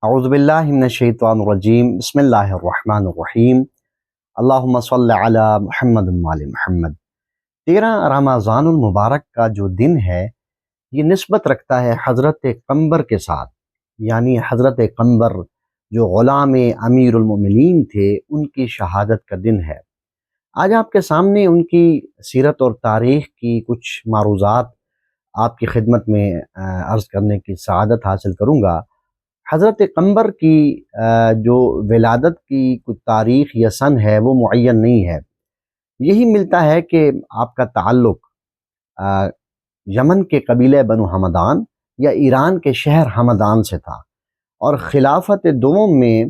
اعوذ باللہ من الشیطان الرجیم بسم اللہ الرحمن الرحیم اللہم صل علی محمد وعلی محمد۔ 13 رمضان المبارک کا جو دن ہے یہ نسبت رکھتا ہے حضرت قمبر کے ساتھ، یعنی حضرت قمبر جو غلام امیر المومنین تھے ان کی شہادت کا دن ہے۔ آج آپ کے سامنے ان کی سیرت اور تاریخ کی کچھ معروضات آپ کی خدمت میں عرض کرنے کی سعادت حاصل کروں گا۔ حضرت قمبر کی جو ولادت کی کچھ تاریخ یا سن ہے وہ معین نہیں ہے۔ یہی ملتا ہے کہ آپ کا تعلق یمن کے قبیلہ بنو حمدان یا ایران کے شہر حمدان سے تھا، اور خلافت دوم میں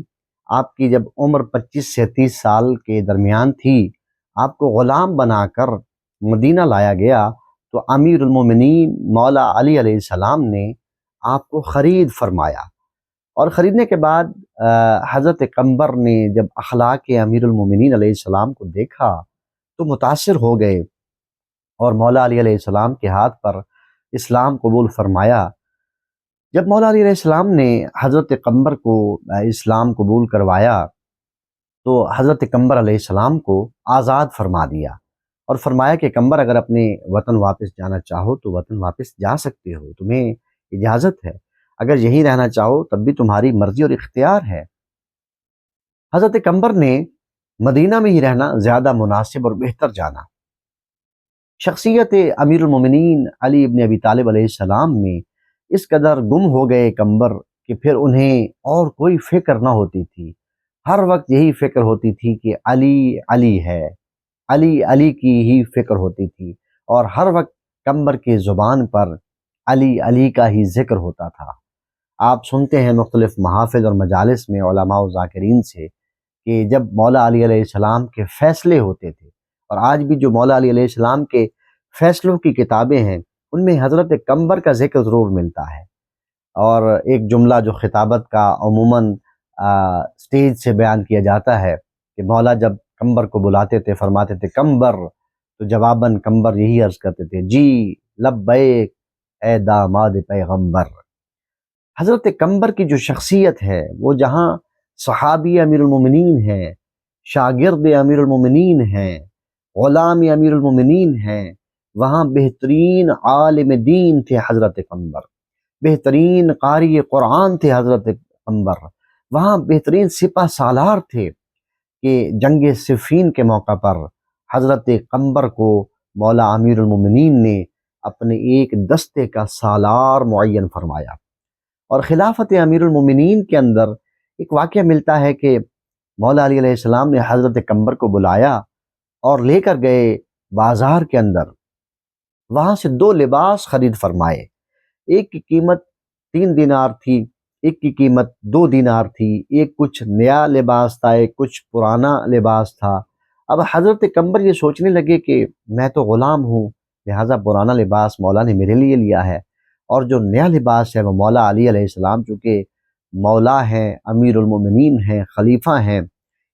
آپ کی جب عمر 25 سے 30 سال کے درمیان تھی، آپ کو غلام بنا کر مدینہ لایا گیا تو امیر المومنین مولا علی علیہ السلام نے آپ کو خرید فرمایا، اور خریدنے کے بعد حضرت قمبر نے جب اخلاق امیر المومنین علیہ السلام کو دیکھا تو متاثر ہو گئے، اور مولا علی علیہ السلام کے ہاتھ پر اسلام قبول فرمایا۔ جب مولا علی علیہ السلام نے حضرت قمبر کو اسلام قبول کروایا تو حضرت قمبر علیہ السلام کو آزاد فرما دیا، اور فرمایا کہ قمبر اگر اپنے وطن واپس جانا چاہو تو وطن واپس جا سکتے ہو، تمہیں اجازت ہے، اگر یہیں رہنا چاہو تب بھی تمہاری مرضی اور اختیار ہے۔ حضرت قمبر نے مدینہ میں ہی رہنا زیادہ مناسب اور بہتر جانا۔ شخصیت امیر المومنین علی ابن ابی طالب علیہ السلام میں اس قدر گم ہو گئے قمبر کہ پھر انہیں اور کوئی فکر نہ ہوتی تھی، ہر وقت یہی فکر ہوتی تھی کہ علی علی ہے، علی علی کی ہی فکر ہوتی تھی، اور ہر وقت قمبر کی زبان پر علی علی کا ہی ذکر ہوتا تھا۔ آپ سنتے ہیں مختلف محافظ اور مجالس میں علماء و ذاکرین سے کہ جب مولا علی علیہ السلام کے فیصلے ہوتے تھے، اور آج بھی جو مولا علی علیہ السلام کے فیصلوں کی کتابیں ہیں ان میں حضرت قمبر کا ذکر ضرور ملتا ہے، اور ایک جملہ جو خطابت کا عموماً سٹیج سے بیان کیا جاتا ہے کہ مولا جب قمبر کو بلاتے تھے فرماتے تھے قمبر، تو جواباً قمبر یہی عرض کرتے تھے جی لبیک اے داماد پیغمبر۔ حضرت قمبر کی جو شخصیت ہے وہ جہاں صحابی امیر المومنین ہیں، شاگرد امیر المومنین ہیں، غلام امیر المومنین ہیں، وہاں بہترین عالم دین تھے حضرت قمبر، بہترین قاری قرآن تھے حضرت قمبر، وہاں بہترین سپہ سالار تھے کہ جنگ صفین کے موقع پر حضرت قمبر کو مولا امیر المومنین نے اپنے ایک دستے کا سالار معین فرمایا۔ اور خلافت امیر المومنین کے اندر ایک واقعہ ملتا ہے کہ مولا علی علیہ السلام نے حضرت قمبر کو بلایا اور لے کر گئے بازار کے اندر، وہاں سے 2 لباس خرید فرمائے، ایک کی قیمت 3 دینار تھی، ایک کی قیمت 2 دینار تھی، ایک کچھ نیا لباس تھا، ایک کچھ پرانا لباس تھا۔ اب حضرت قمبر یہ سوچنے لگے کہ میں تو غلام ہوں، لہٰذا پرانا لباس مولا نے میرے لیے لیا ہے، اور جو نیا لباس ہے وہ مولا علی علیہ السلام چونکہ مولا ہیں، امیر المومنین ہیں، خلیفہ ہیں،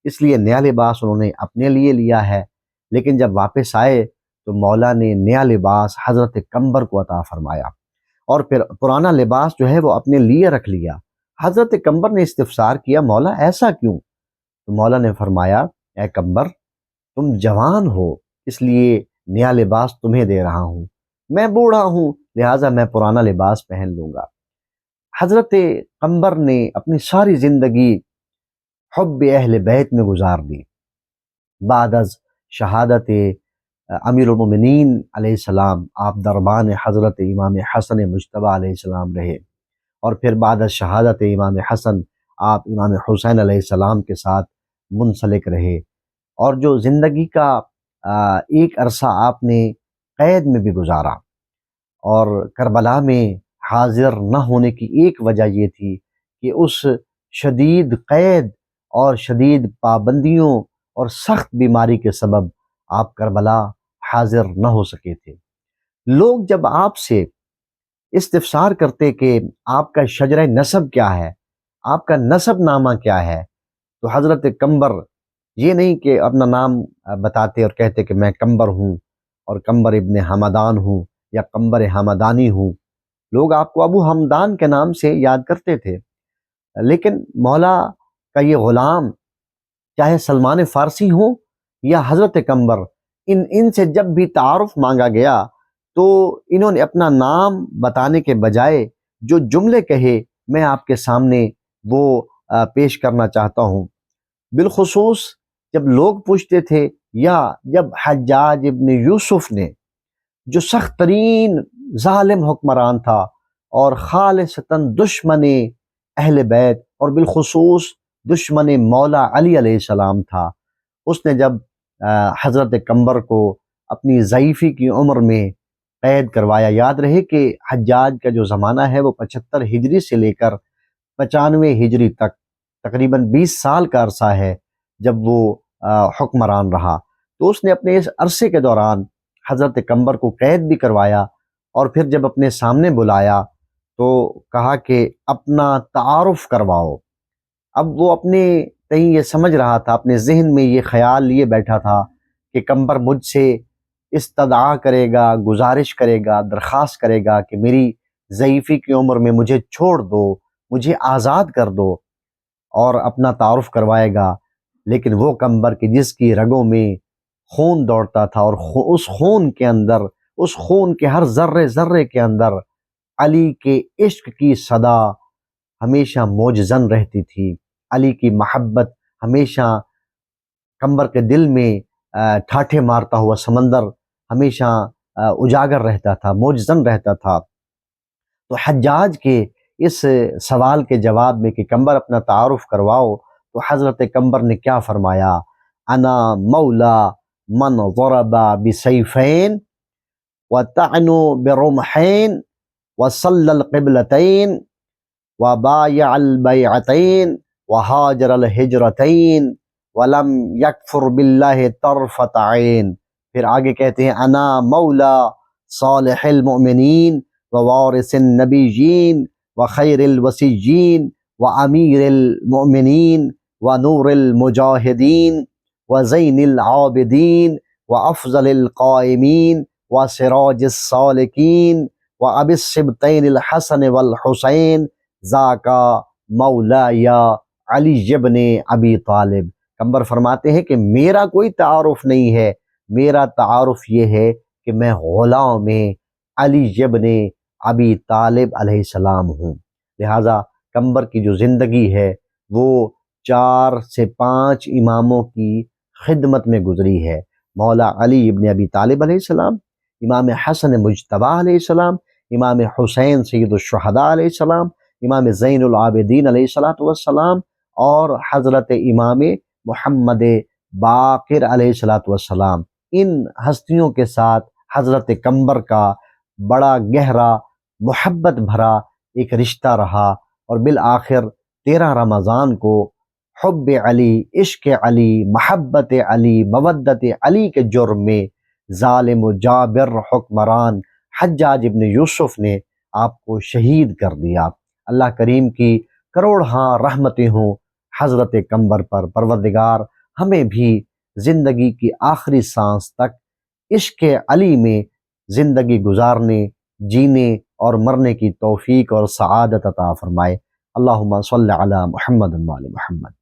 اس لیے نیا لباس انہوں نے اپنے لیے لیا ہے۔ لیکن جب واپس آئے تو مولا نے نیا لباس حضرت قمبر کو عطا فرمایا، اور پھر پرانا لباس جو ہے وہ اپنے لیے رکھ لیا۔ حضرت قمبر نے استفسار کیا مولا ایسا کیوں؟ تو مولا نے فرمایا اے قمبر تم جوان ہو اس لیے نیا لباس تمہیں دے رہا ہوں، میں بوڑھا ہوں لہٰذا میں پرانا لباس پہن لوں گا۔ حضرت قمبر نے اپنی ساری زندگی حب اہل بیت میں گزار دی۔ بعد از شہادت امیر المومنین علیہ السلام آپ دربان حضرت امام حسن مجتبیٰ علیہ السلام رہے، اور پھر بعد از شہادت امام حسن آپ امام حسین علیہ السلام کے ساتھ منسلک رہے، اور جو زندگی کا ایک عرصہ آپ نے قید میں بھی گزارا، اور کربلا میں حاضر نہ ہونے کی ایک وجہ یہ تھی کہ اس شدید قید اور شدید پابندیوں اور سخت بیماری کے سبب آپ کربلا حاضر نہ ہو سکے تھے۔ لوگ جب آپ سے استفسار کرتے کہ آپ کا شجرہ نسب کیا ہے، آپ کا نسب نامہ کیا ہے، تو حضرت قمبر یہ نہیں کہ اپنا نام بتاتے اور کہتے کہ میں قمبر ہوں اور قمبر ابن حمدان ہوں یا قمبر حمدانی ہوں، لوگ آپ کو ابو حمدان کے نام سے یاد کرتے تھے۔ لیکن مولا کا یہ غلام چاہے سلمان فارسی ہوں یا حضرت قمبر، ان سے جب بھی تعارف مانگا گیا تو انہوں نے اپنا نام بتانے کے بجائے جو جملے کہے میں آپ کے سامنے وہ پیش کرنا چاہتا ہوں۔ بالخصوص جب لوگ پوچھتے تھے یا جب حجاج ابن یوسف نے، جو سخت ترین ظالم حکمران تھا اور خالصتاً دشمن اہل بیت اور بالخصوص دشمن مولا علی علیہ السلام تھا، اس نے جب حضرت قمبر کو اپنی ضعیفی کی عمر میں قید کروایا۔ یاد رہے کہ حجاج کا جو زمانہ ہے وہ 75 ہجری سے لے کر 95 ہجری تک تقریباً 20 سال کا عرصہ ہے جب وہ حکمران رہا، تو اس نے اپنے اس عرصے کے دوران حضرت قمبر کو قید بھی کروایا، اور پھر جب اپنے سامنے بلایا تو کہا کہ اپنا تعارف کرواؤ۔ اب وہ اپنے کہیں یہ سمجھ رہا تھا، اپنے ذہن میں یہ خیال لیے بیٹھا تھا کہ قمبر مجھ سے استدعا کرے گا، گزارش کرے گا، درخواست کرے گا کہ میری ضعیفی کی عمر میں مجھے چھوڑ دو، مجھے آزاد کر دو، اور اپنا تعارف کروائے گا۔ لیکن وہ قمبر کہ جس کی رگوں میں خون دوڑتا تھا، اور اس خون کے اندر، اس خون کے ہر ذرے ذرے کے اندر علی کے عشق کی صدا ہمیشہ موجزن رہتی تھی، علی کی محبت ہمیشہ قمبر کے دل میں ٹھاٹھے مارتا ہوا سمندر ہمیشہ اجاگر رہتا تھا، موجزن رہتا تھا۔ تو حجاج کے اس سوال کے جواب میں کہ قمبر اپنا تعارف کرواؤ، تو حضرت قمبر نے کیا فرمایا؟ انا مولا من ضرب بسیفین وطعن برمحین وصل القبلتین وبايع البيعتين وهاجر الهجرتين ولم يكفر بالله طرفة عين۔ پھر آگے کہتے ہیں انا مولا صالح المؤمنین ووارث النبیین وخیر الوصیین وامیر المؤمنین ونور المجاہدین وزین العابدین وافضل القائمین وسراج السالکین وابی السبطین الحسن والحسین ذاکا مولا یا علی ابن ابی طالب۔ قمبر فرماتے ہیں کہ میرا کوئی تعارف نہیں ہے، میرا تعارف یہ ہے کہ میں غلام علی ابن ابی طالب علیہ السلام ہوں۔ لہٰذا قمبر کی جو زندگی ہے وہ 4 سے 5 اماموں کی خدمت میں گزری ہے۔ مولا علی ابن ابی طالب علیہ السلام، امام حسن مجتبیٰ علیہ السلام، امام حسین سید الشہداء علیہ السلام، امام زین العابدین علیہ السلام، اور حضرت امام محمد باقر علیہ السلام۔ ان ہستیوں کے ساتھ حضرت قمبر کا بڑا گہرا محبت بھرا ایک رشتہ رہا، اور بالآخر 13 رمضان کو حب علی، عشق علی، محبت علی، مودت علی کے جرم میں ظالم و جابر حکمران حجاج ابن یوسف نے آپ کو شہید کر دیا۔ اللہ کریم کی کروڑہاں رحمتیں ہوں حضرت قمبر پر۔ پروردگار ہمیں بھی زندگی کی آخری سانس تک عشق علی میں زندگی گزارنے، جینے اور مرنے کی توفیق اور سعادت عطا فرمائے۔ اللہم صلی علی محمد و آل محمد۔